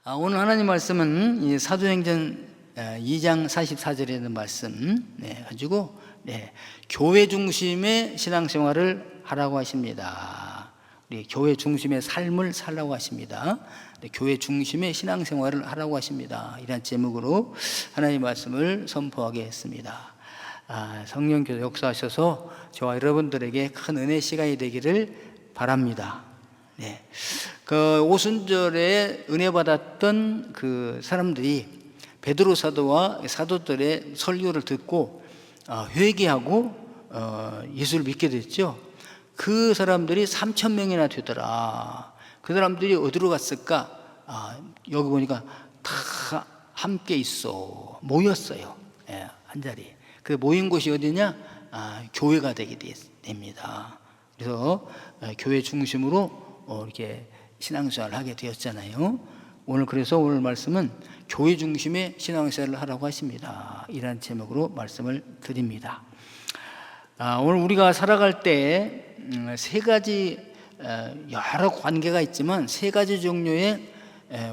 오늘 하나님 말씀은 이 사도행전 2장 44절에 있는 말씀 가지고 교회 중심의 신앙생활을 하라고 하십니다. 우리 교회 중심의 삶을 살라고 하십니다. 교회 중심의 신앙생활을 하라고 하십니다. 이런 제목으로 하나님 말씀을 선포하게 했습니다. 성령께서 역사하셔서 저와 여러분들에게 큰 은혜 시간이 되기를 바랍니다. 그 오순절에 은혜 받았던 그 사람들이 베드로 사도와 사도들의 설교를 듣고 회개하고 예수를 믿게 됐죠. 그 사람들이 3,000명이나 되더라. 그 사람들이 어디로 갔을까? 여기 보니까 다 함께 있어 모였어요. 한 자리. 그 모인 곳이 어디냐? 교회가 되게 됩니다. 그래서 교회 중심으로 이렇게 신앙생활을 하게 되었잖아요. 그래서 오늘 말씀은 교회 중심의 신앙생활을 하라고 하십니다. 이런 제목으로 말씀을 드립니다. 오늘 우리가 살아갈 때 세 가지 여러 관계가 있지만 세 가지 종류의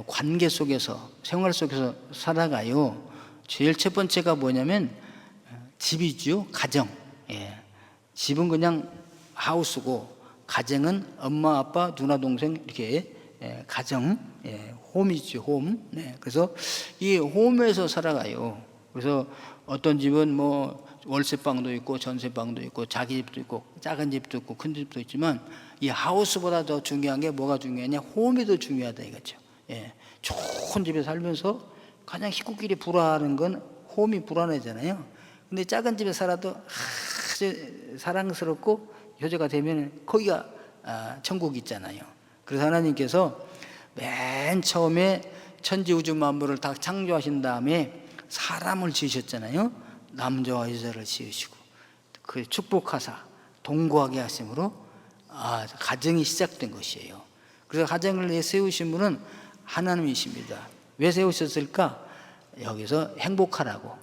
관계 속에서 생활 속에서 살아가요. 제일 첫 번째가 뭐냐면 집이죠. 가정. 집은 그냥 하우스고 가정은 엄마, 아빠, 누나, 동생 이렇게 가정, 홈이죠, 홈. 그래서 이 홈에서 살아가요. 그래서 어떤 집은 뭐 월세방도 있고 전세방도 있고 자기 집도 있고 작은 집도 있고 큰 집도 있지만 이 하우스보다 더 중요한 게 뭐가 중요하냐? 홈이 더 중요하다 이거죠. 좋은 집에 살면서 가장 식구끼리 불화하는 건 홈이 불안하잖아요. 근데 작은 집에 살아도 아주 사랑스럽고 효자가 되면 거기가 천국이 있잖아요. 그래서 하나님께서 맨 처음에 천지 우주 만물을 다 창조하신 다음에 사람을 지으셨잖아요. 남자와 여자를 지으시고 그 축복하사 동거하게 하심으로 가정이 시작된 것이에요. 그래서 가정을 세우신 분은 하나님이십니다. 왜 세우셨을까? 여기서 행복하라고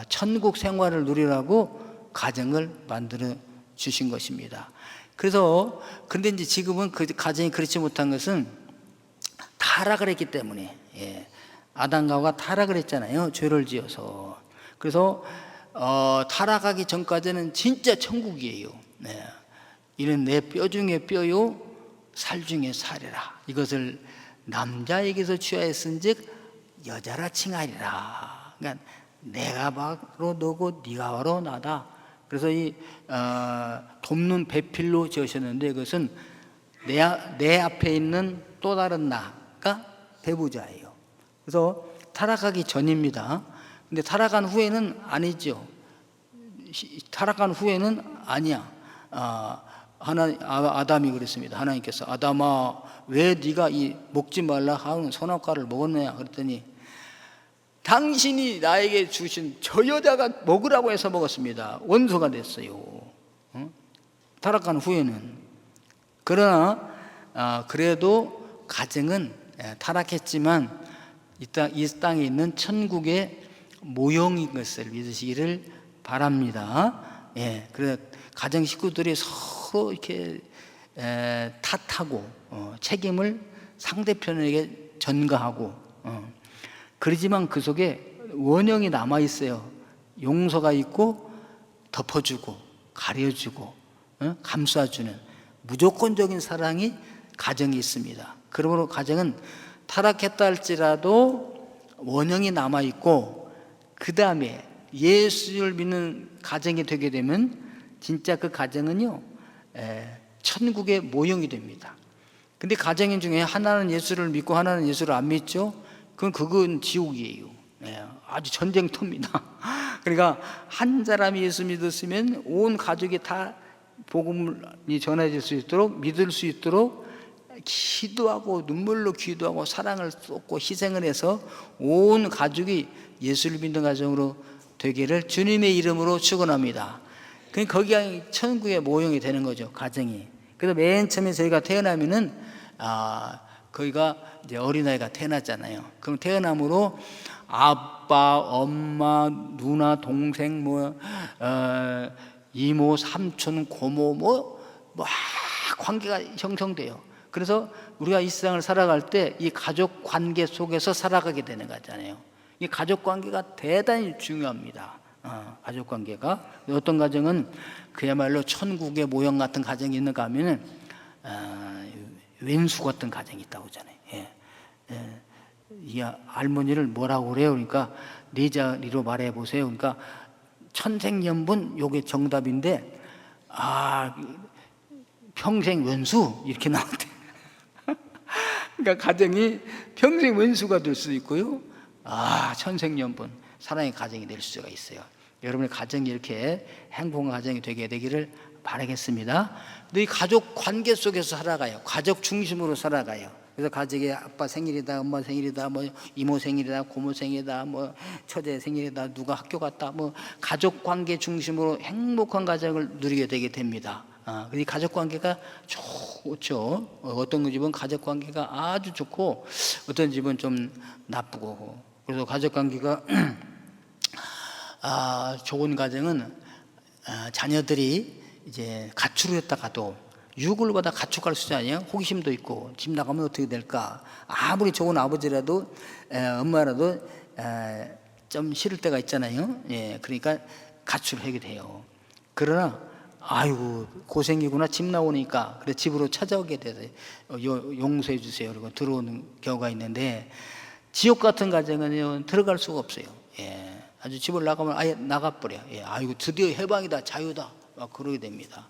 천국 생활을 누리라고 가정을 만들어 주신 것입니다. 그런데 이제 지금은 그 가정이 그렇지 못한 것은 타락을 했기 때문에 아담과 하와가 타락을 했잖아요. 죄를 지어서. 그래서 타락하기 전까지는 진짜 천국이에요. 이는 내 뼈 중에 뼈요 살 중에 살이라. 이것을 남자에게서 취하였은즉 여자라 칭하리라. 그러니까 내가 바로 너고 네가 바로 나다. 그래서 이 돕는 배필로 지으셨는데 그것은 내 앞에 있는 또 다른 나가 배우자예요. 그래서 타락하기 전입니다. 근데 타락한 후에는 아니죠. 타락한 후에는 아니야. 아담이 그랬습니다. 하나님께서 아담아 왜 네가 이 먹지 말라 하는 선악과를 먹었느냐 그랬더니 당신이 나에게 주신 저 여자가 먹으라고 해서 먹었습니다. 원수가 됐어요. 타락한 후에는. 그러나 그래도 가정은 타락했지만 이 땅에 있는 천국의 모형인 것을 믿으시기를 바랍니다. 그래서 가정 식구들이 서로 이렇게 탓하고 책임을 상대편에게 전가하고 그러지만 그 속에 원형이 남아있어요. 용서가 있고 덮어주고 가려주고 감싸주는 무조건적인 사랑이 가정이 있습니다. 그러므로 가정은 타락했다 할지라도 원형이 남아있고 그 다음에 예수를 믿는 가정이 되게 되면 진짜 그 가정은요 천국의 모형이 됩니다. 근데 가정 중에 하나는 예수를 믿고 하나는 예수를 안 믿죠? 그건 지옥이에요. 아주 전쟁터입니다. 그러니까 한 사람이 예수 믿었으면 온 가족이 다 복음이 전해질 수 있도록 믿을 수 있도록 기도하고 눈물로 기도하고 사랑을 쏟고 희생을 해서 온 가족이 예수를 믿는 가정으로 되기를 주님의 이름으로 축원합니다. 거기가 천국의 모형이 되는 거죠. 가정이. 그래서 맨 처음에 저희가 태어나면은 거기가 이제 어린아이가 태어났잖아요. 그럼 태어남으로 아빠, 엄마, 누나, 동생, 이모, 삼촌, 고모 막 관계가 형성돼요. 그래서 우리가 이 세상을 살아갈 때 이 가족 관계 속에서 살아가게 되는 거잖아요. 이 가족 관계가 대단히 중요합니다. 가족 관계가. 어떤 가정은 그야말로 천국의 모형 같은 가정이 있는가 하면은 왼수 같은 가정이 있다고 하잖아요. 이 할머니를 뭐라고 그래요? 그러니까 네 자리로 말해 보세요. 그러니까 천생연분, 요게 정답인데 평생 왼수 이렇게 나왔대. 그러니까 가정이 평생 왼수가 될 수도 있고요. 천생연분 사랑의 가정이 될 수가 있어요. 여러분의 가정이 이렇게 행복한 가정이 되기를 바라겠습니다. 근데 이 가족 관계 속에서 살아가요. 가족 중심으로 살아가요. 그래서 가족의 아빠 생일이다, 엄마 생일이다, 뭐 이모 생일이다, 고모 생일이다, 뭐 처제 생일이다, 누가 학교 갔다, 뭐 가족 관계 중심으로 행복한 가정을 누리게 되게 됩니다. 이 가족 관계가 좋죠. 어떤 집은 가족 관계가 아주 좋고, 어떤 집은 좀 나쁘고. 그래서 가족 관계가 좋은 가정은 자녀들이 이제 가출을 했다가도 유골 받아 가축할 수 있잖아요. 호기심도 있고 집 나가면 어떻게 될까. 아무리 좋은 아버지라도 엄마라도 좀 싫을 때가 있잖아요. 그러니까 가출하게 돼요. 그러나 아이고 고생이구나, 집 나오니까 그래 집으로 찾아오게 돼서 용서해 주세요 그리고 들어오는 경우가 있는데, 지옥 같은 가정은 들어갈 수가 없어요. 아주 집을 나가면 아예 나가버려. 아이고 드디어 해방이다, 자유다, 막 그러게 됩니다.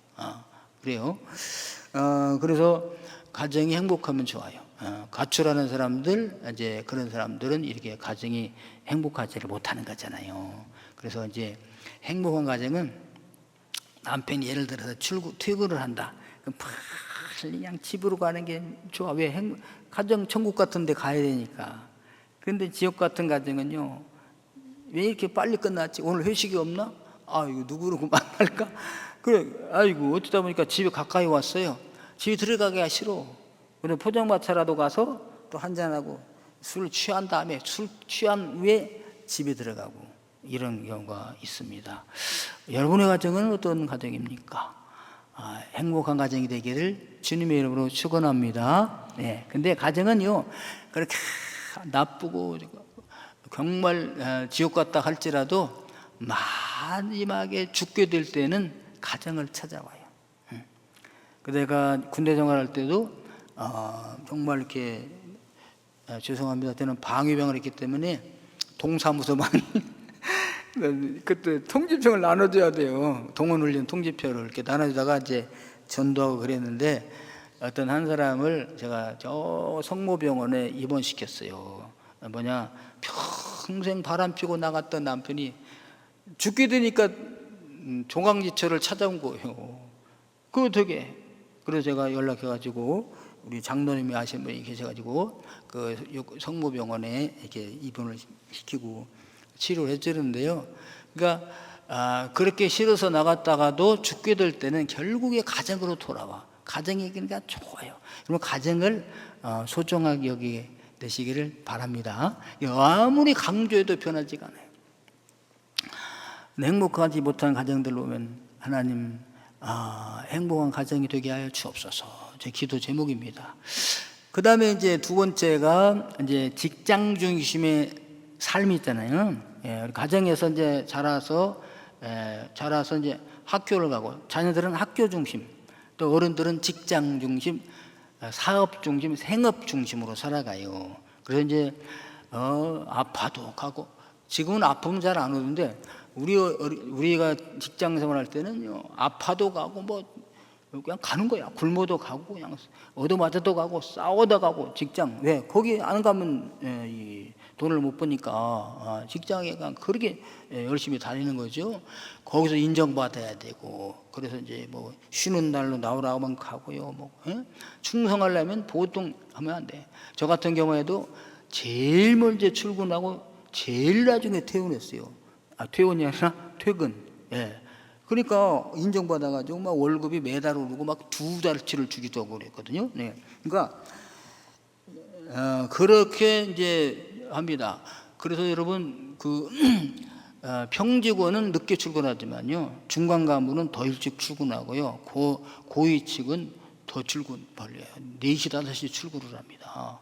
그래요. 그래서 가정이 행복하면 좋아요. 가출하는 사람들, 이제 그런 사람들은 이렇게 가정이 행복하지를 못하는 거잖아요. 그래서 이제 행복한 가정은 남편이 예를 들어서 퇴근을 한다. 그럼 빨리 그냥 집으로 가는 게 좋아. 왜? 가정 천국 같은 데 가야 되니까. 그런데 지옥 같은 가정은요, 왜 이렇게 빨리 끝났지? 오늘 회식이 없나? 이거 누구누구 만날까? 그래, 아이고 어쩌다 보니까 집에 가까이 왔어요. 집에 들어가기가 싫어. 그래 포장마차라도 가서 또 한잔하고 술 취한 다음에, 술 취한 후에 집에 들어가고, 이런 경우가 있습니다. 여러분의 가정은 어떤 가정입니까? 행복한 가정이 되기를 주님의 이름으로 축원합니다. 근데 가정은요 그렇게 나쁘고 정말 지옥 같다 할지라도 마지막에 죽게 될 때는 가정을 찾아와요. 내가 군대 생활할 때도 정말 이렇게 죄송합니다. 때는 방위병을 했기 때문에 동사무소망이 그때 통지표를 나눠줘야 돼요. 동원훈련 통지표를 이렇게 나눠주다가 이제 전도하고 그랬는데, 어떤 한 사람을 제가 저 성모병원에 입원시켰어요. 뭐냐, 평생 바람 피고 나갔던 남편이 죽게 되니까 종강지처를 찾아온 거예요. 그거 되게. 그래서 제가 연락해가지고 우리 장로님이 아시는 분이 계셔가지고 그 성모병원에 이렇게 입원을 시키고 치료를 해주는데요. 그러니까 그렇게 싫어서 나갔다가도 죽게 될 때는 결국에 가정으로 돌아와. 가정이 그러니까 좋아요. 그럼 가정을 소중하게 여기게 되시기를 바랍니다. 아무리 강조해도 변하지가 않아요. 행복하지 못한 가정들로 오면 하나님 행복한 가정이 되게 하여 주옵소서. 제 기도 제목입니다. 그 다음에 이제 두 번째가 이제 직장 중심의 삶이 있잖아요. 가정에서 이제 자라서 이제 학교를 가고, 자녀들은 학교 중심, 또 어른들은 직장 중심, 사업 중심, 생업 중심으로 살아가요. 그래서 이제 아파도 가고, 지금은 아프면 잘 안 오는데 우리가 직장 생활할 때는요, 아파도 가고 뭐 그냥 가는 거야. 굶어도 가고, 그냥 얻어맞아도 가고, 싸워도 가고. 직장, 왜? 거기 안 가면 이 돈을 못 버니까 직장에 그냥 그렇게 열심히 다니는 거죠. 거기서 인정받아야 되고, 그래서 이제 뭐 쉬는 날로 나오라면 가고요. 뭐 충성하려면 보통 하면 안 돼. 저 같은 경우에도 제일 먼저 출근하고 제일 나중에 퇴원했어요. 퇴원이 아니라 퇴근. 그러니까 인정받아가지고 막 월급이 매달 오르고 막 2달치를 주기도 하고 그랬거든요. 그러니까 그렇게 이제 합니다. 그래서 여러분 평직원은 늦게 출근하지만요, 중간 간부는 더 일찍 출근하고요, 고위 측은 더 출근 빨리 해요. 4시, 5시 출근을 합니다.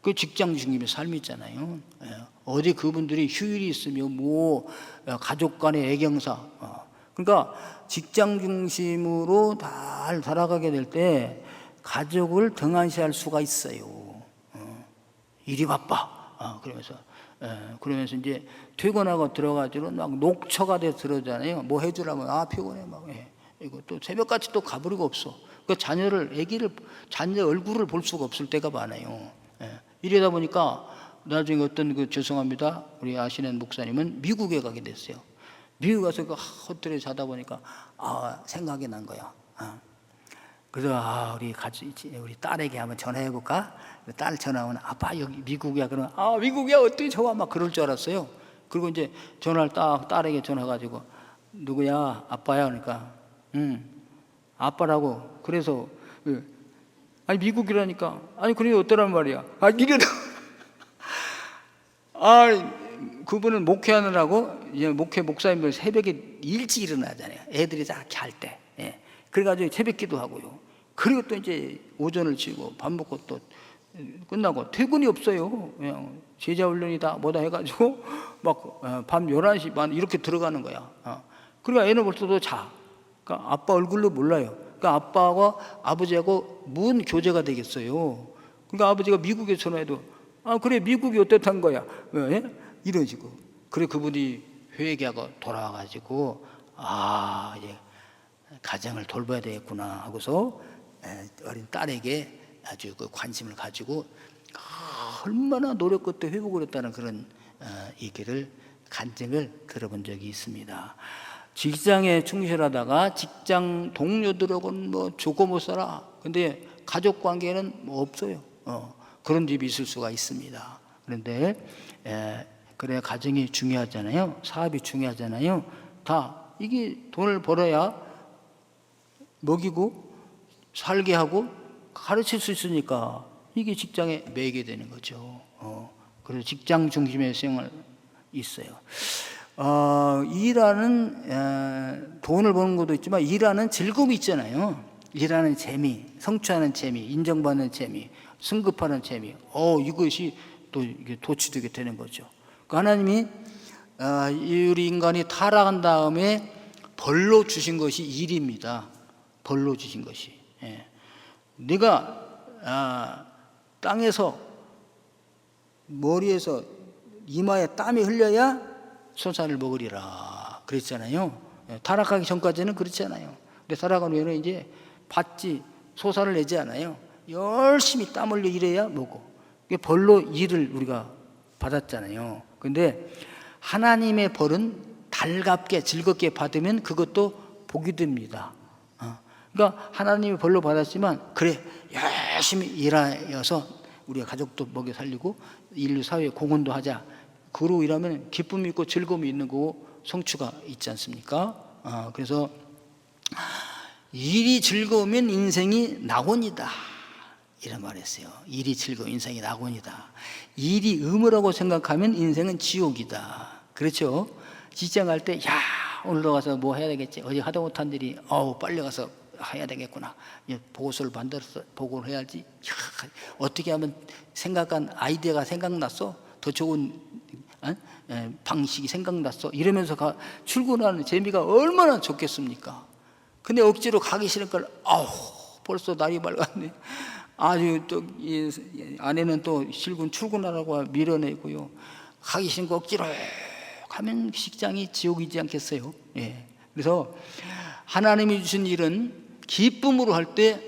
그 직장 중심의 삶이 있잖아요. 어디 그분들이 휴일이 있으며 뭐 가족 간의 애경사. 그러니까 직장 중심으로 잘 살아가게 될 때 가족을 등한시할 수가 있어요. 일이 바빠. 그러면서 이제 퇴근하고 들어가지고 막 녹초가 돼서 들어오잖아요. 뭐 해주라면 피곤해 막. 이거 또 새벽같이 또 가버리고 없어. 그 자녀 얼굴을 볼 수가 없을 때가 많아요. 이러다 보니까 나중에 어떤 죄송합니다. 우리 아시는 목사님은 미국에 가게 됐어요. 미국 가서 호텔에 자다 보니까 생각이 난 거야. 그래서 우리 딸에게 한번 전화해 볼까? 딸 전화하면 아빠 여기 미국이야. 그러면 미국이야 어떻게 좋아 막 그럴 줄 알았어요. 그리고 이제 전화를 딸에게 전화가지고 누구야 아빠야 그러니까 아빠라고. 그래서 아니 미국이라니까. 아니 그래 어떠란 말이야. 이래도 그분은 목회하느라고 이제 목사님들 새벽에 일찍 일어나잖아요. 애들이 다 이렇게 할 때. 그래가지고 새벽 기도하고요. 그리고 또 이제 오전을 치고 밥 먹고 또 끝나고 퇴근이 없어요. 그냥 제자 훈련이다 뭐다 해가지고 막 밤 11시 반 이렇게 들어가는 거야. 그러니까 애는 벌써 또 자. 그러니까 아빠 얼굴로 몰라요. 그러니까 아빠하고 아버지하고 뭔 교제가 되겠어요. 그러니까 아버지가 미국에 전화해도 그래 미국이 어떻단 거야. 왜? 이런 식으로. 그래 그분이 회개하고 돌아와가지고 이제 가정을 돌봐야 되겠구나 하고서 어린 딸에게 아주 그 관심을 가지고 얼마나 노력 끝에 회복을 했다는 그런 얘기를 간증을 들어본 적이 있습니다. 직장에 충실하다가 직장 동료들하고는 뭐 죽고 못 살아. 근데 가족 관계는 뭐 없어요. 그런 집이 있을 수가 있습니다. 그런데 그래 가정이 중요하잖아요. 사업이 중요하잖아요. 다 이게 돈을 벌어야 먹이고 살게 하고 가르칠 수 있으니까 이게 직장에 매이게 되는 거죠. 그래서 직장 중심의 생활 있어요. 일하는 돈을 버는 것도 있지만 일하는 즐거움이 있잖아요. 일하는 재미, 성취하는 재미, 인정받는 재미, 승급하는 재미. 이것이 또 이게 도취되게 되는 거죠. 그러니까 하나님이 우리 인간이 타락한 다음에 벌로 주신 것이 일입니다. 벌로 주신 것이. 네가 땅에서 머리에서 이마에 땀이 흘려야 소산을 먹으리라 그랬잖아요. 타락하기 전까지는 그렇잖아요. 근데 타락한 후에는 이제 받지 소산을 내지 않아요. 열심히 땀 흘려 일해야 먹고. 이게 벌로 일을 우리가 받았잖아요. 근데 하나님의 벌은 달갑게 즐겁게 받으면 그것도 복이 됩니다. 그러니까 하나님의 벌로 받았지만 그래 열심히 일하여서 우리가 가족도 먹여 살리고 인류 사회에 공헌도 하자. 그러고 일하면 기쁨이 있고 즐거움이 있는 거고 성취가 있지 않습니까? 그래서 일이 즐거우면 인생이 낙원이다 이런 말했어요. 일이 즐거운 인생이 낙원이다. 일이 의무라고 생각하면 인생은 지옥이다. 그렇죠? 직장 갈 때 오늘도 가서 뭐 해야 되겠지. 어제 하다 못한 일이 빨리 가서 해야 되겠구나. 보고서를 만들어서 보고를 해야지. 어떻게 하면 생각한 아이디어가 생각났어? 더 좋은 방식이 생각났어? 이러면서 출근하는 재미가 얼마나 좋겠습니까? 근데 억지로 가기 싫은 걸 벌써 날이 밝았네. 아주 또 아내는 또 출근하라고 밀어내고요. 가기 싫은 거 억지로 가면 직장이 지옥이지 않겠어요? 그래서 하나님이 주신 일은 기쁨으로 할 때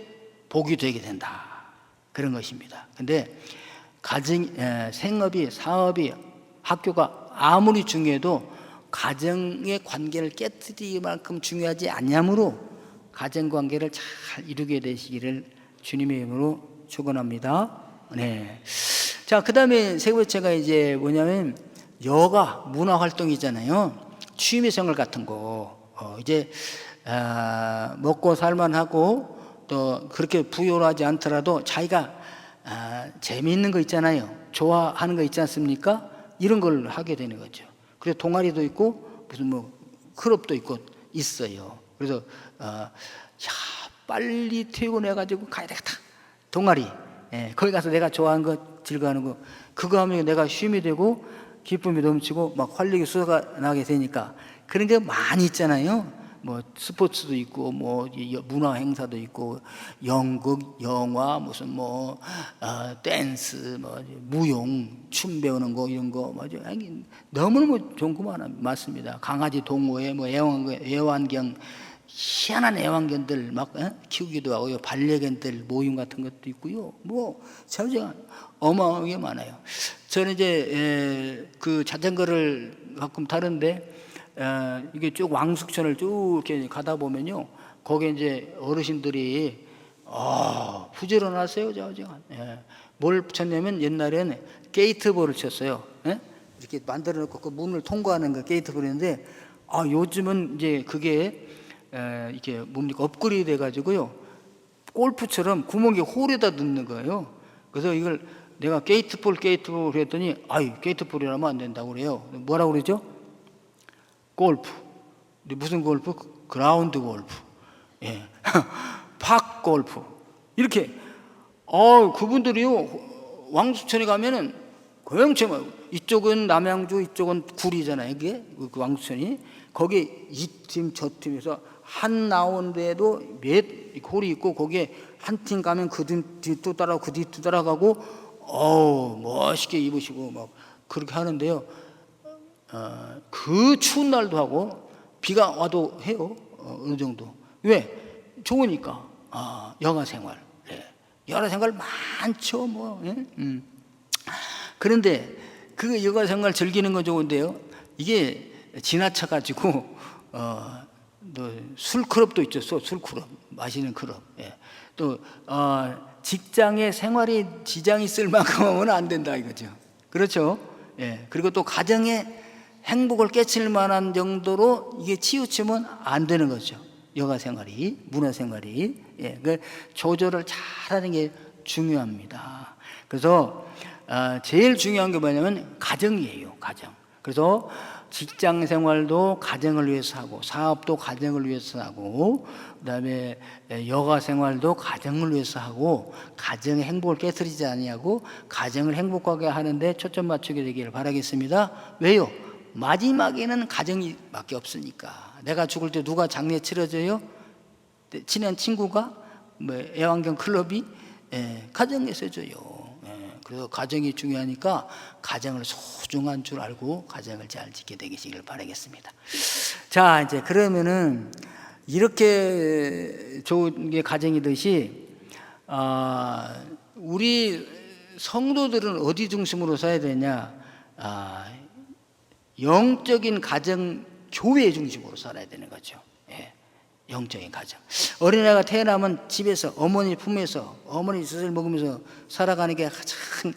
복이 되게 된다. 그런 것입니다. 근데 생업이, 사업이, 학교가 아무리 중요해도 가정의 관계를 깨뜨리기만큼 중요하지 않냐므로 가정관계를 잘 이루게 되시기를 주님의 이름으로 축원합니다. 자, 그 다음에 세 번째가 이제 뭐냐면 여가 문화 활동이잖아요. 취미 생활 같은 거. 이제 먹고 살만하고 또 그렇게 부유하지 않더라도 자기가 재미있는 거 있잖아요. 좋아하는 거 있지 않습니까? 이런 걸 하게 되는 거죠. 그래서 동아리도 있고 무슨 클럽도 있고 있어요. 그래서 빨리 퇴근해가지고 가야 되겠다. 동아리. 예, 거기 가서 내가 좋아하는 거, 즐거워하는 거, 그거 하면 내가 쉼이 되고 기쁨이 넘치고 막 활력이 쏟아나게 되니까 그런 게 많이 있잖아요. 뭐 스포츠도 있고 뭐 문화 행사도 있고 연극, 영화, 무슨 뭐 댄스, 뭐 무용, 춤 배우는 거 이런 거 맞아. 너무너무 좋은 거 많습니다. 강아지 동호회, 뭐 애완견 희한한 애완견들 막 키우기도 하고요. 반려견들 모임 같은 것도 있고요. 뭐 자주가 어마어마하게 많아요. 저는 이제 그 자전거를 가끔 타는데 이게 쭉 왕숙천을 쭉 이렇게 가다 보면요, 거기에 이제 어르신들이 부지런하세요, 저가. 뭘 붙였냐면 옛날에는 게이트볼을 쳤어요. 이렇게 만들어 놓고 그 문을 통과하는 거 게이트볼인데, 요즘은 이제 그게 이렇게 뭡니까 업그레이드 돼가지고요, 골프처럼 구멍에 홀에다 넣는 거예요. 그래서 이걸 내가 게이트볼 그랬더니 게이트볼이라면 안 된다고 그래요. 뭐라고 그러죠? 골프. 무슨 골프? 그라운드 골프. 예. 팍 골프. 이렇게 그분들이요, 왕수천에 가면은 고영체 이쪽은 남양주, 이쪽은 구리잖아요. 이게 그 왕수천이. 거기 이 팀 저 팀에서 한 라운드에도 몇 홀이 있고, 거기에 한 팀 가면 그 뒤 또 따라가고 그 뒤 또 따라가고 멋있게 입으시고 막 그렇게 하는데요. 그 추운 날도 하고 비가 와도 해요. 어느 정도. 왜? 좋으니까. 여가 생활. 여가 생활 많죠. 뭐. 그런데 그 여가 생활 즐기는 건 좋은데요, 이게 지나쳐 가지고 술클럽도 있죠. 술클럽, 마시는 클럽. 또 직장의 생활이 지장이 있을 만큼 하면 안 된다 이거죠. 그렇죠? 그리고 또 가정의 행복을 깨칠 만한 정도로 이게 치우치면 안 되는 거죠. 여가 생활이, 문화 생활이. 그 조절을 잘하는 게 중요합니다. 그래서 제일 중요한 게 뭐냐면 가정이에요. 가정. 그래서 직장 생활도 가정을 위해서 하고, 사업도 가정을 위해서 하고, 그다음에 여가 생활도 가정을 위해서 하고, 가정의 행복을 깨트리지 아니하고 가정을 행복하게 하는데 초점 맞추게 되기를 바라겠습니다. 왜요? 마지막에는 가정이밖에 없으니까. 내가 죽을 때 누가 장례 치러져요? 친한 친구가, 뭐 애완견 클럽이 가정에서 줘요. 그래서 가정이 중요하니까 가정을 소중한 줄 알고 가정을 잘 지게 되시길 바라겠습니다. 자, 이제 그러면은 이렇게 좋은 게 가정이듯이 우리 성도들은 어디 중심으로 살아야 되냐? 영적인 가정, 교회 중심으로 살아야 되는 거죠. 영적인 가정. 어린애가 태어나면 집에서 어머니 품에서 어머니 젖을 먹으면서 살아가는 게 가장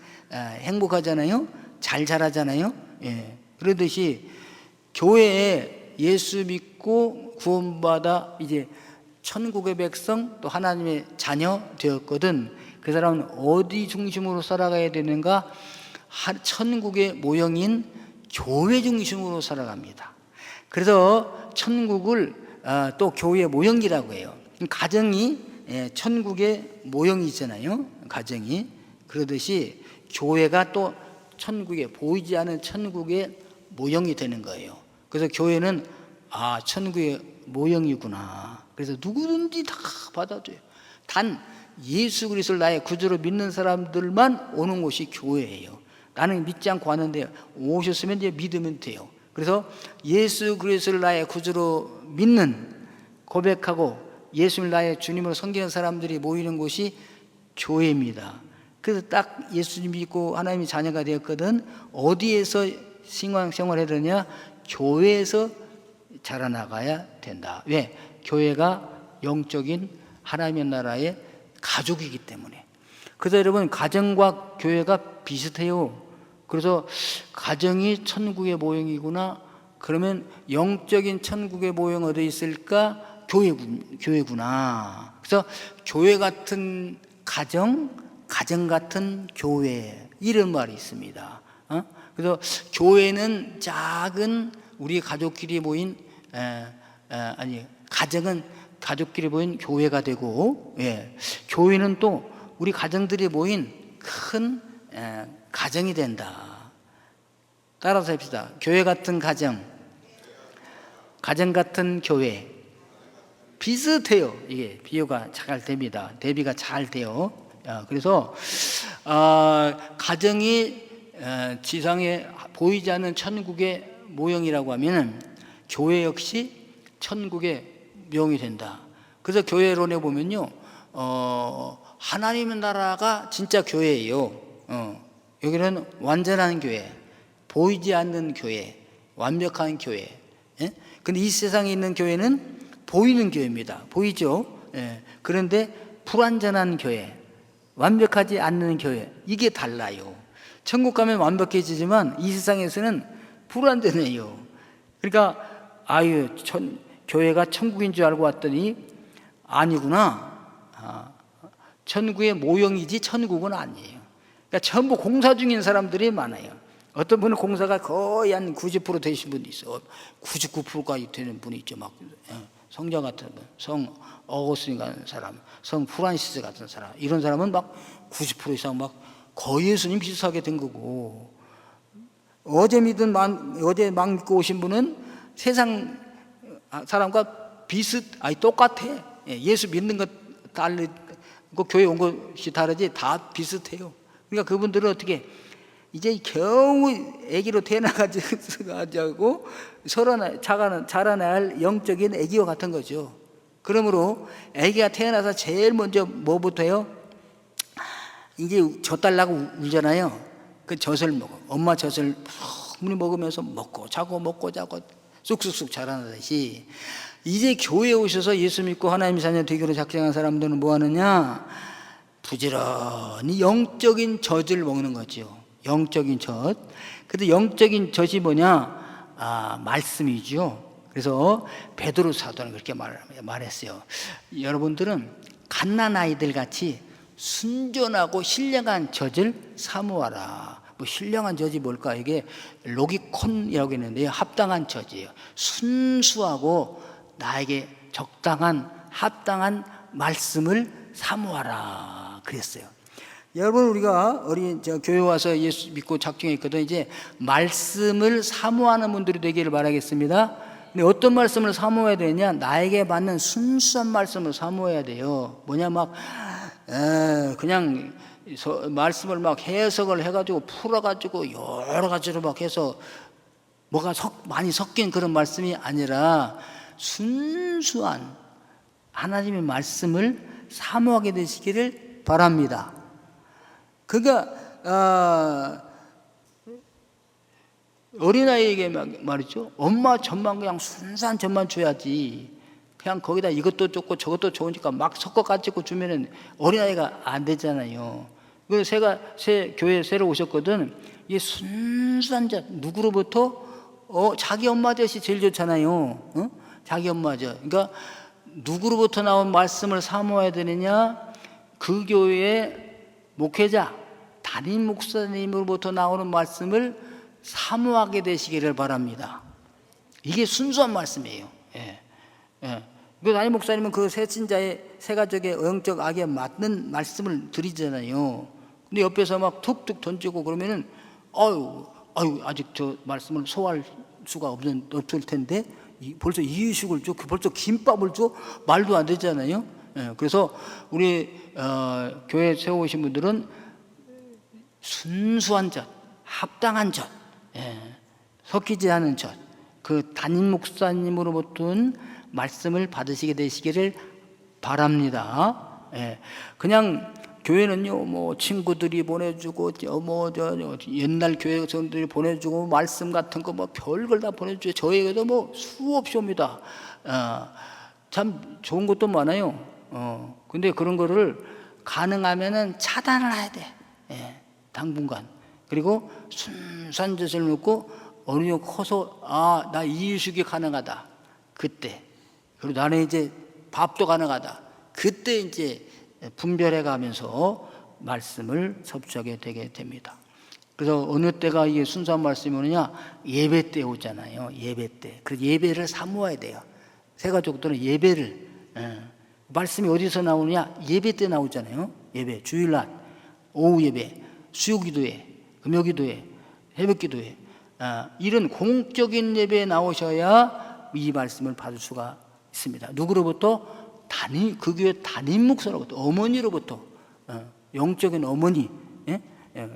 행복하잖아요. 잘 자라잖아요. 그러듯이 교회에 예수 믿고 구원받아 이제 천국의 백성, 또 하나님의 자녀 되었거든. 그 사람은 어디 중심으로 살아가야 되는가? 천국의 모형인 교회 중심으로 살아갑니다. 그래서 천국을 또 교회의 모형이라고 해요. 가정이 천국의 모형이잖아요. 가정이. 그러듯이 교회가 또 천국에, 보이지 않은 천국의 모형이 되는 거예요. 그래서 교회는 천국의 모형이구나. 그래서 누구든지 다 받아줘요. 단 예수 그리스도를 나의 구주로 믿는 사람들만 오는 곳이 교회예요. 나는 믿지 않고 왔는데 오셨으면 이제 믿으면 돼요. 그래서 예수 그리스도를 나의 구주로 믿는, 고백하고 예수를 나의 주님으로 섬기는 사람들이 모이는 곳이 교회입니다. 그래서 딱 예수님 믿고 하나님의 자녀가 되었거든. 어디에서 신앙생활을 해야 되냐? 교회에서 자라나가야 된다. 왜? 교회가 영적인 하나님의 나라의 가족이기 때문에. 그래서 여러분, 가정과 교회가 비슷해요. 그래서 가정이 천국의 모형이구나. 그러면 영적인 천국의 모형 어디 있을까? 교회구나. 그래서 교회 같은 가정, 가정 같은 교회, 이런 말이 있습니다. 그래서 교회는 작은 우리 가족끼리 모인 가정은 가족끼리 모인 교회가 되고, 예, 교회는 또 우리 가정들이 모인 큰 가정이 된다. 따라서 합시다. 교회 같은 가정, 가정 같은 교회. 비슷해요. 이게 비유가 잘 됩니다. 대비가 잘 돼요. 그래서 가정이 지상에 보이지 않는 천국의 모형이라고 하면 교회 역시 천국의 모형이 된다. 그래서 교회론에 보면요, 하나님의 나라가 진짜 교회예요. 여기는 완전한 교회, 보이지 않는 교회, 완벽한 교회. 예? 근데 이 세상에 있는 교회는 보이는 교회입니다. 보이죠? 예. 그런데 불완전한 교회, 완벽하지 않는 교회, 이게 달라요. 천국 가면 완벽해지지만 이 세상에서는 불완전해요. 그러니까 교회가 천국인 줄 알고 왔더니 아니구나. 천국의 모형이지 천국은 아니에요. 그러니까 전부 공사 중인 사람들이 많아요. 어떤 분은 공사가 거의 한 90% 되신 분이 있어. 99%까지 되는 분이 있죠. 막 성자 같은 분, 성 어거스틴 같은 사람, 성 프란시스 같은 사람, 이런 사람은 막 90% 이상 막 거의 예수님 비슷하게 된 거고, 어제 막 믿고 오신 분은 세상 사람과 똑같아. 예수 믿는 것 그 교회 온 것이 다르지 다 비슷해요. 그러니까 그분들은 어떻게 이제 겨우 아기로 태어나가지고 자라날 영적인 아기와 같은 거죠. 그러므로 아기가 태어나서 제일 먼저 뭐부터 해요? 이제 젖 달라고 울잖아요. 그 젖을 먹어. 엄마 젖을 충분히 먹으면서 먹고 자고 쑥쑥쑥 자라나듯이, 이제 교회에 오셔서 예수 믿고 하나님의 자녀 되기로 작정한 사람들은 뭐 하느냐? 부지런히 영적인 젖을 먹는 거죠. 영적인 젖. 근데 영적인 젖이 뭐냐? 말씀이죠. 그래서 베드로 사도는 그렇게 말했어요. 여러분들은 갓난아이들 같이 순전하고 신령한 젖을 사모하라. 뭐 신령한 젖이 뭘까? 이게 로기콘이라고 했는데요, 합당한 젖이에요. 순수하고 나에게 적당한 합당한 말씀을 사모하라 그랬어요. 여러분, 우리가 교회 와서 예수 믿고 작정했거든. 이제 말씀을 사모하는 분들이 되기를 바라겠습니다. 근데 어떤 말씀을 사모해야 되냐? 나에게 맞는 순수한 말씀을 사모해야 돼요. 뭐냐, 그냥 말씀을 막 해석을 해가지고 풀어가지고 여러 가지로 막 해서 뭐가 많이 섞인 그런 말씀이 아니라 순수한 하나님의 말씀을 사모하게 되시기를 바랍니다. 그가 어린아이에게 말이죠, 엄마 젖만 그냥 순수한 젖만 줘야지, 그냥 거기다 이것도 좋고 저것도 좋으니까 막 섞어가지고 주면은 어린아이가 안 되잖아요. 그래서 교회에 새로 오셨거든. 이 순수한 젖, 누구로부터? 자기 엄마 젖이 제일 좋잖아요. 자기 엄마 젖. 그러니까 누구로부터 나온 말씀을 사모해야 되느냐? 그 교회의 목회자, 담임 목사님으로부터 나오는 말씀을 사모하게 되시기를 바랍니다. 이게 순수한 말씀이에요. 그 담임 목사님은 그 새신자의 새가족의 영적 악에 맞는 말씀을 드리잖아요. 근데 옆에서 막 툭툭 던지고 그러면은 아직 저 말씀을 소화할 수가 없을 텐데 벌써 이유식을 줘, 벌써 김밥을 줘, 말도 안 되잖아요. 그래서 우리 교회 세우신 분들은 순수한 젖, 합당한 젖, 섞이지 않은 젖, 그 담임 목사님으로부터 말씀을 받으시게 되시기를 바랍니다. 그냥 교회는요, 뭐 친구들이 보내주고 옛날 교회 성도들이 보내주고 말씀 같은 거 뭐 별걸 다 보내주죠. 저에게도 뭐 수없이 옵니다. 참 좋은 것도 많아요. 근데 그런 거를 가능하면은 차단을 해야 돼. 당분간. 그리고 순수한 젖을 먹고 어느 정도 커서 나 이유식이 가능하다. 그때. 그리고 나는 이제 밥도 가능하다. 그때 이제 분별해 가면서 말씀을 섭취하게 되게 됩니다. 그래서 어느 때가 이게 순수한 말씀이 오느냐? 예배 때 오잖아요. 예배 때. 그 예배를 사모해야 돼요. 새가족들은 예배를 예. 말씀이 어디서 나오느냐? 예배 때 나오잖아요. 예배, 주일날, 오후 예배, 수요기도회, 금요기도회, 새벽기도회, 이런 공적인 예배에 나오셔야 이 말씀을 받을 수가 있습니다. 누구로부터? 그 교회 담임 목사로부터, 어머니로부터, 영적인 어머니,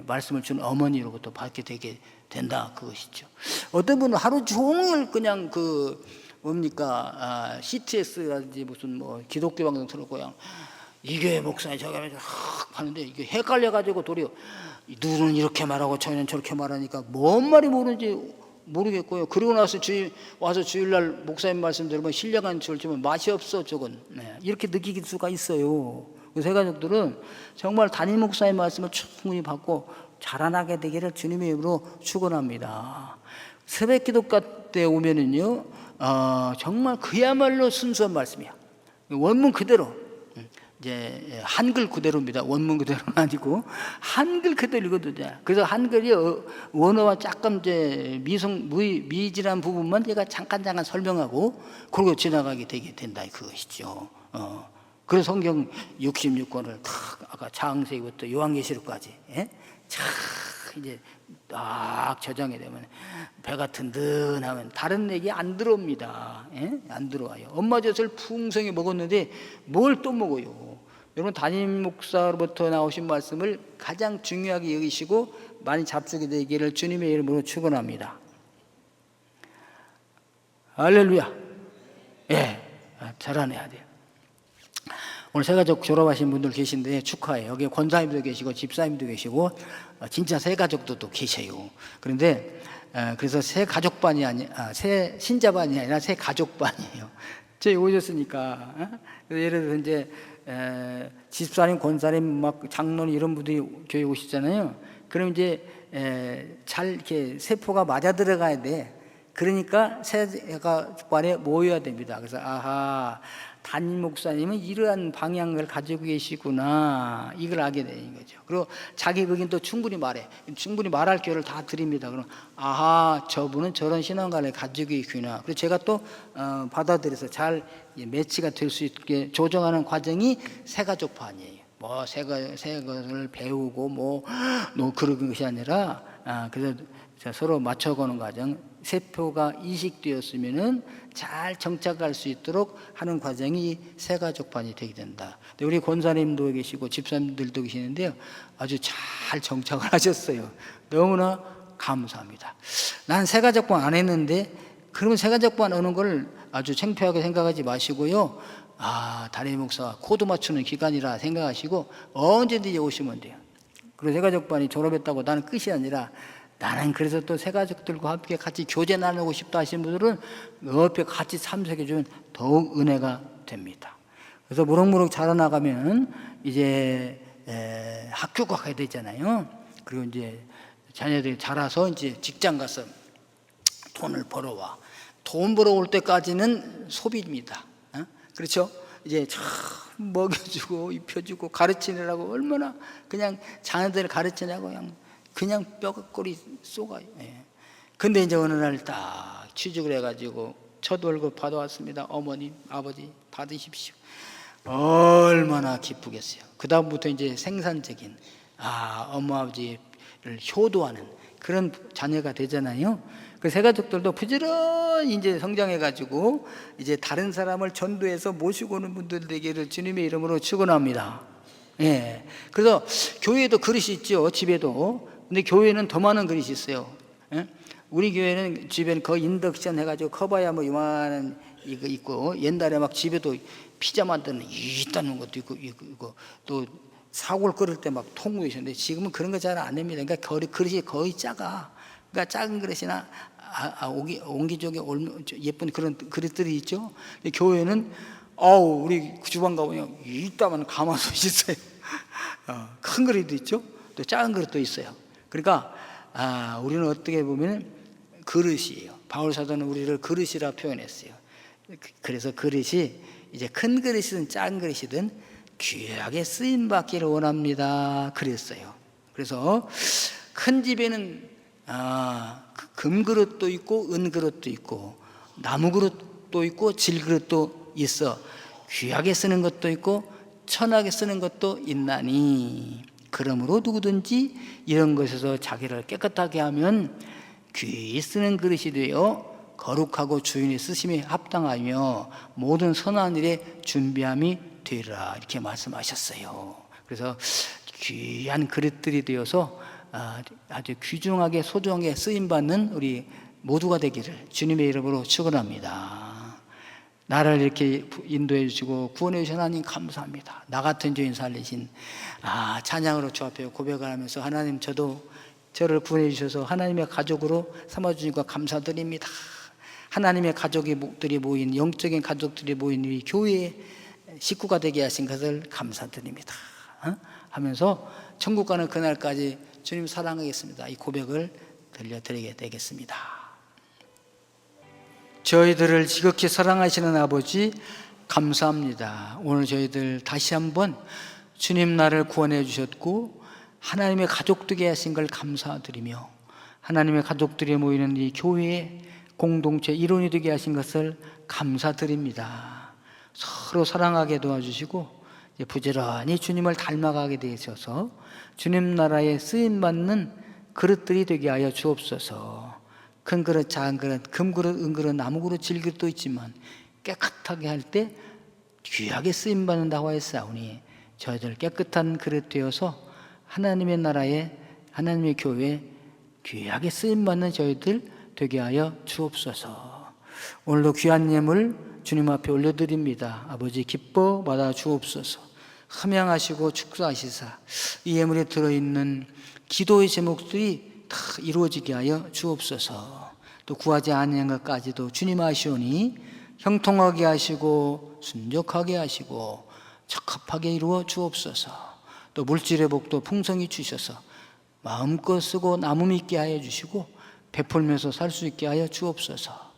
말씀을 주는 어머니로부터 받게 되게 된다, 그것이죠. 어떤 분은 하루 종일 그냥 CTS라든지 무슨 기독교 방송 틀고 그냥 이게 목사님 저기 하는데 이게 헷갈려가지고 도리어 누구는 이렇게 말하고 저는 저렇게 말하니까 뭔 말이 모르는지 모르겠고요. 그러고 나서 와서 주일날 목사님 말씀 들으면 신령한 절주면 맛이 없어 저건. 이렇게 느낄 수가 있어요. 새 가족들은 정말 담임 목사의 말씀을 충분히 받고 자라나게 되기를 주님의 이름으로 축원합니다. 새벽 기도가 때 오면은요, 정말 그야말로 순수한 말씀이야. 원문 그대로, 이제 한글 그대로입니다. 원문 그대로는 아니고 한글 그대로 읽어도 돼. 그래서 한글이 원어와 조금 이제 미질한 부분만 제가 잠깐 설명하고 그러고 지나가게 되게 된다, 그것이죠. 그래서 성경 66권을 아까 창세기부터 요한계시록까지 이제 딱 저장이 되면 배가 든든하면 다른 얘기 안 들어옵니다. 안 들어와요. 엄마 젖을 풍성히 먹었는데 뭘 또 먹어요? 여러분, 담임 목사로부터 나오신 말씀을 가장 중요하게 여기시고 많이 잡수게 되기를 주님의 이름으로 축원합니다. 할렐루야. 자라내야 돼요. 오늘 새가족 졸업하신 분들 계신데 축하해요. 여기 권사님도 계시고 집사님도 계시고 진짜 새가족도 계셔요. 그런데 그래서 새가족반이 새 신자반이 아니라 새가족반이에요. 저희 오셨으니까 예를 들어서 이제 집사님, 권사님, 막 장로님 이런 분들이 교회 오시잖아요. 그럼 이제 잘 이렇게 세포가 맞아 들어가야 돼. 그러니까 새가족반에 모여야 됩니다. 그래서 담임 목사님은 이러한 방향을 가지고 계시구나, 이걸 알게 되는 거죠. 그리고 자기 거긴 또 충분히 말할 기회를 다 드립니다. 그럼 저분은 저런 신앙관을 가지고 있구나. 그리고 제가 또 받아들여서 잘 매치가 될 수 있게 조정하는 과정이 새가족반이에요. 새 것을 배우고 그런 것이 아니라 그래서 서로 맞춰가는 과정, 세포가 이식되었으면은 잘 정착할 수 있도록 하는 과정이 새가족반이 되게 된다. 우리 권사님도 계시고 집사님들도 계시는데요, 아주 잘 정착을 하셨어요. 너무나 감사합니다. 난 새가족반 안 했는데, 그러면 새가족반 오는 걸 아주 창피하게 생각하지 마시고요. 담임 목사 코드 맞추는 기간이라 생각하시고 언제든지 오시면 돼요. 그리고 새가족반이 졸업했다고 나는 끝이 아니라, 나는 그래서 또 새가족들과 함께 같이 교제 나누고 싶다 하시는 분들은 옆에 같이 참석해 주면 더욱 은혜가 됩니다. 그래서 무럭무럭 자라나가면 이제 학교 가야 되잖아요. 그리고 이제 자녀들이 자라서 이제 직장 가서 돈을 벌어와. 돈 벌어올 때까지는 소비입니다. 그렇죠? 이제 참 먹여주고 입혀주고 가르치느라고 얼마나 그냥 자녀들을 가르치냐고 그냥 뼈가꼬리 쏘가요. 근데 이제 어느 날 딱 취직을 해가지고 첫 월급 받아왔습니다. 어머님, 아버지 받으십시오. 얼마나 기쁘겠어요. 그 다음부터 이제 생산적인 엄마 아버지를 효도하는 그런 자녀가 되잖아요. 그 새가족들도 부지런히 이제 성장해가지고 이제 다른 사람을 전도해서 모시고 오는 분들 되기를 주님의 이름으로 축원합니다. 그래서 교회에도 그릇이 있죠. 집에도. 근데 교회는 더 많은 그릇이 있어요. 우리 교회는 집에는 거의 인덕션 해가지고 커봐야 이만한 이거 있고, 옛날에 막 집에도 피자 만드는 있다는 것도 있고 또 사골 끓일 때 막 통구에 있었는데, 지금은 그런 거 잘 안 합니다. 그러니까 그릇이 거의 작아. 그러니까 작은 그릇이나 옹기종의 예쁜 그런 그릇들이 있죠. 교회는 우리 주방 가보면 이따만 가마솥이 있어요. 큰 그릇도 있죠. 또 작은 그릇도 있어요. 그러니까 우리는 어떻게 보면 그릇이에요. 바울 사도는 우리를 그릇이라 표현했어요. 그래서 그릇이 이제 큰 그릇이든 작은 그릇이든 귀하게 쓰임 받기를 원합니다, 그랬어요. 그래서 큰 집에는 금그릇도 있고 은그릇도 있고 나무 그릇도 있고 질그릇도 있어. 귀하게 쓰는 것도 있고 천하게 쓰는 것도 있나니 그러므로 누구든지 이런 것에서 자기를 깨끗하게 하면 귀히 쓰는 그릇이 되어 거룩하고 주인의 쓰심에 합당하며 모든 선한 일에 준비함이 되리라 이렇게 말씀하셨어요. 그래서 귀한 그릇들이 되어서 아주 귀중하게 소중하게 쓰임받는 우리 모두가 되기를 주님의 이름으로 축원합니다. 나를 이렇게 인도해 주시고 구원해 주신 하나님 감사합니다. 나 같은 죄인 살리신 찬양으로 주 앞에 고백을 하면서 하나님 저를 구원해 주셔서 하나님의 가족으로 삼아주니까 감사드립니다. 하나님의 가족들이 모인 영적인 가족들이 모인 이 교회의 식구가 되게 하신 것을 감사드립니다 하면서 천국 가는 그날까지 주님 사랑하겠습니다 이 고백을 들려드리게 되겠습니다. 저희들을 지극히 사랑하시는 아버지 감사합니다. 오늘 저희들 다시 한번 주님 나를 구원해 주셨고 하나님의 가족 되게 하신 걸 감사드리며 하나님의 가족들이 모이는 이 교회의 공동체 일원이 되게 하신 것을 감사드립니다. 서로 사랑하게 도와주시고 부지런히 주님을 닮아가게 되셔서 주님 나라에 쓰임받는 그릇들이 되게 하여 주옵소서. 큰 그릇, 작은 그릇, 금그릇, 은그릇, 나무그릇, 질그릇도 있지만 깨끗하게 할 때 귀하게 쓰임받는다고 했사오니 저희들 깨끗한 그릇 되어서 하나님의 나라에 하나님의 교회에 귀하게 쓰임받는 저희들 되게 하여 주옵소서. 오늘도 귀한 예물 주님 앞에 올려드립니다. 아버지 기뻐 받아 주옵소서. 함양하시고 축사하시사 이 예물에 들어있는 기도의 제목들이 다 이루어지게 하여 주옵소서. 또 구하지 아니한 것까지도 주님 아시오니 형통하게 하시고 순적하게 하시고 적합하게 이루어 주옵소서. 또 물질의 복도 풍성히 주셔서 마음껏 쓰고 나눔 있게 하여 주시고 베풀면서 살 수 있게 하여 주옵소서.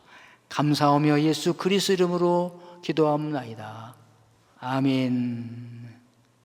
감사하며 예수 그리스도 이름으로 기도하옵나이다. 아멘.